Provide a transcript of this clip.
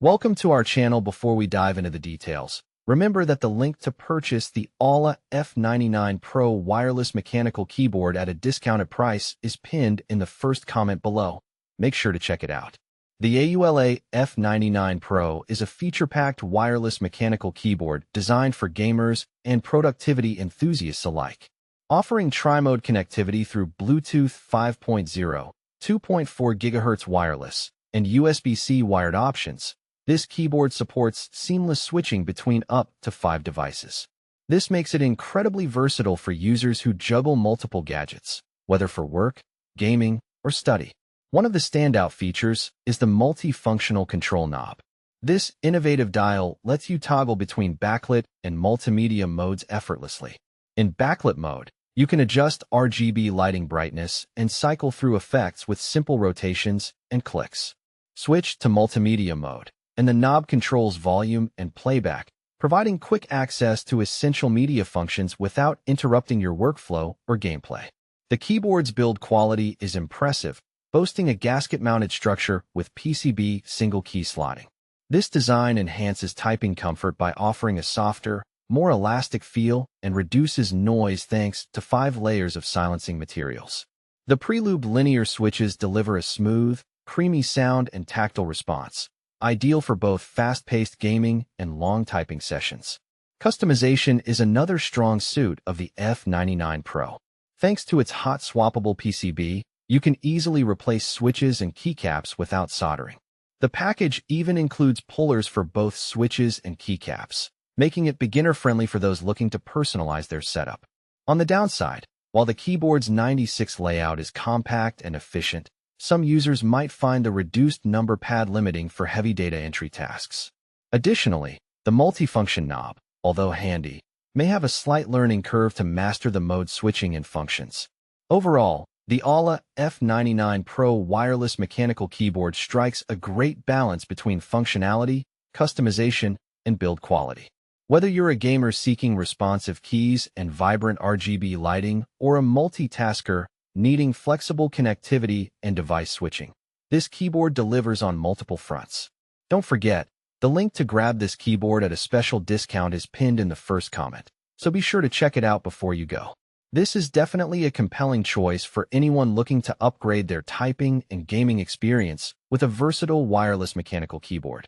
Welcome to our channel. Before we dive into the details, remember that the link to purchase the AULA F99 Pro wireless mechanical keyboard at a discounted price is pinned in the first comment below. Make sure to check it out. The AULA F99 Pro is a feature-packed wireless mechanical keyboard designed for gamers and productivity enthusiasts alike. Offering tri-mode connectivity through Bluetooth 5.0, 2.4 GHz wireless, and USB-C wired options, this keyboard supports seamless switching between up to 5 devices. This makes it incredibly versatile for users who juggle multiple gadgets, whether for work, gaming, or study. One of the standout features is the multifunctional control knob. This innovative dial lets you toggle between backlit and multimedia modes effortlessly. In backlit mode, you can adjust RGB lighting brightness and cycle through effects with simple rotations and clicks. Switch to multimedia mode, and the knob controls volume and playback, providing quick access to essential media functions without interrupting your workflow or gameplay. The keyboard's build quality is impressive, boasting a gasket-mounted structure with PCB single-key slotting. This design enhances typing comfort by offering a softer, more elastic feel and reduces noise thanks to 5 layers of silencing materials. The pre-lubed linear switches deliver a smooth, creamy sound and tactile response, ideal for both fast-paced gaming and long typing sessions. Customization is another strong suit of the F99 Pro. Thanks to its hot-swappable PCB, you can easily replace switches and keycaps without soldering. The package even includes pullers for both switches and keycaps, making it beginner-friendly for those looking to personalize their setup. On the downside, while the keyboard's 96 layout is compact and efficient, some users might find the reduced number pad limiting for heavy data entry tasks. Additionally, the multifunction knob, although handy, may have a slight learning curve to master the mode switching and functions. Overall, the AULA F99 Pro wireless mechanical keyboard strikes a great balance between functionality, customization, and build quality. Whether you're a gamer seeking responsive keys and vibrant RGB lighting or a multitasker needing flexible connectivity and device switching, this keyboard delivers on multiple fronts. Don't forget, the link to grab this keyboard at a special discount is pinned in the first comment, so be sure to check it out before you go. This is definitely a compelling choice for anyone looking to upgrade their typing and gaming experience with a versatile wireless mechanical keyboard.